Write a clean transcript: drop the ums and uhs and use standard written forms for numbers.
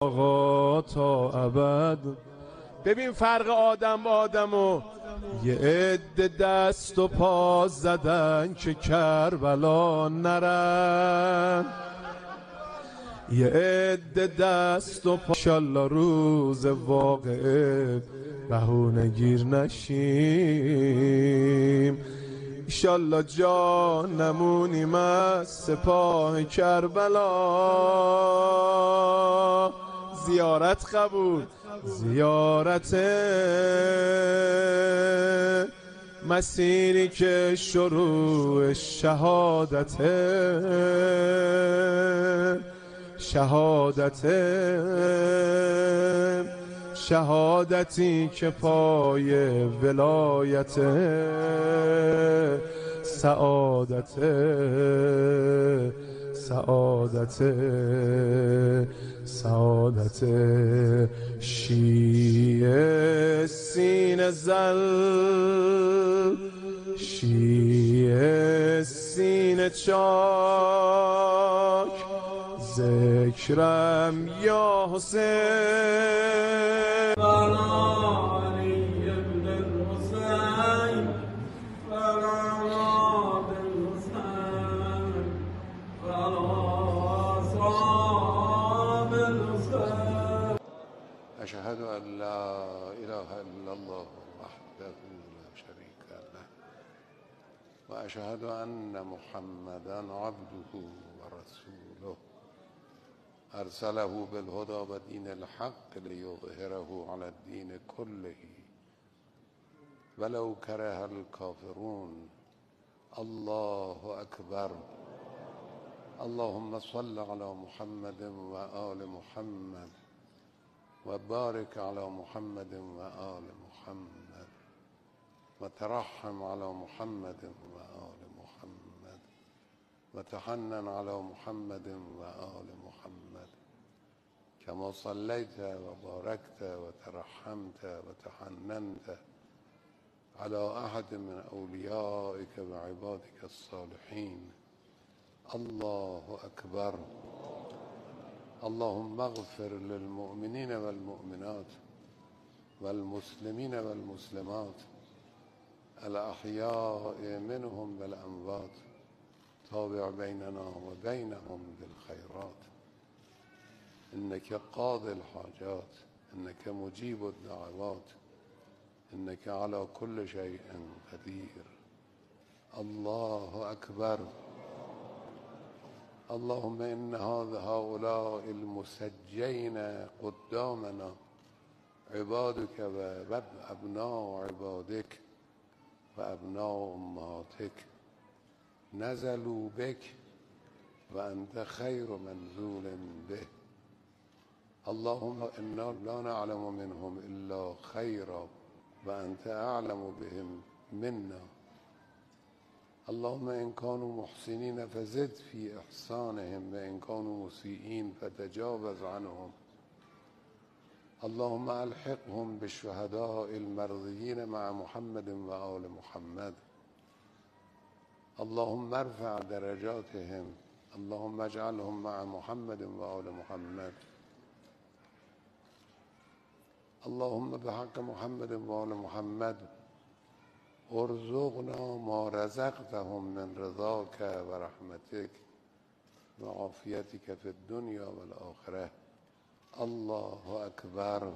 آقا تا ابد. ببین فرق آدم با آدمو، یه عده دست و پا زدن که کربلا نرن، یه عده دست و پا انشالله روز واقعه بهونه گیر نشیم، انشالله جا نمونیم از سپاه کربلا. زیارت قبول، زیارت مسیری که شروع شهادتی که پای ولایت سعادت شیعه سینه زل، شیعه سینه چاک، ذکرم یا حسین. أشهد أن لا إله إلا الله وحده لا شريك له وأشهد أن محمدا عبده ورسوله أرسله بالهدى ودين الحق ليظهره على الدين كله ولو كره الكافرون. الله أكبر. اللهم صل على محمد وآل محمد وبارك على محمد وآل محمد وترحم على محمد وآل محمد وتحنن على محمد وآل محمد كما صليت وباركت وترحمت وتحننت على أحد من أوليائك وعبادك الصالحين. الله أكبر. اللهم اغفر للمؤمنين والمؤمنات والمسلمين والمسلمات الأحياء منهم والأموات، تابع بيننا وبينهم بالخيرات، إنك قاضي الحاجات، إنك مجيب الدعوات، إنك على كل شيء قدير. الله أكبر. اللهم إن هؤلاء المسجين قدامنا عبادك وأبناء عبادك وأبناء أمهاتك، نزلوا بك وأنت خير منزول به. اللهم إنا لا نعلم منهم إلا خيرا وأنت أعلم بهم منا. اللهم إن كانوا محسنين فزد في إحسانهم وإن كانوا مسيئين فتجاوز عنهم. اللهم ألحقهم بالشهداء المرضيين مع محمد وآل محمد. اللهم ارفع درجاتهم. اللهم اجعلهم مع محمد وآل محمد. اللهم بحق محمد وآل محمد ارزقنا ما رزقتهم من رضاك ورحمتك وعافيتك في الدنيا والآخرة. الله أكبر.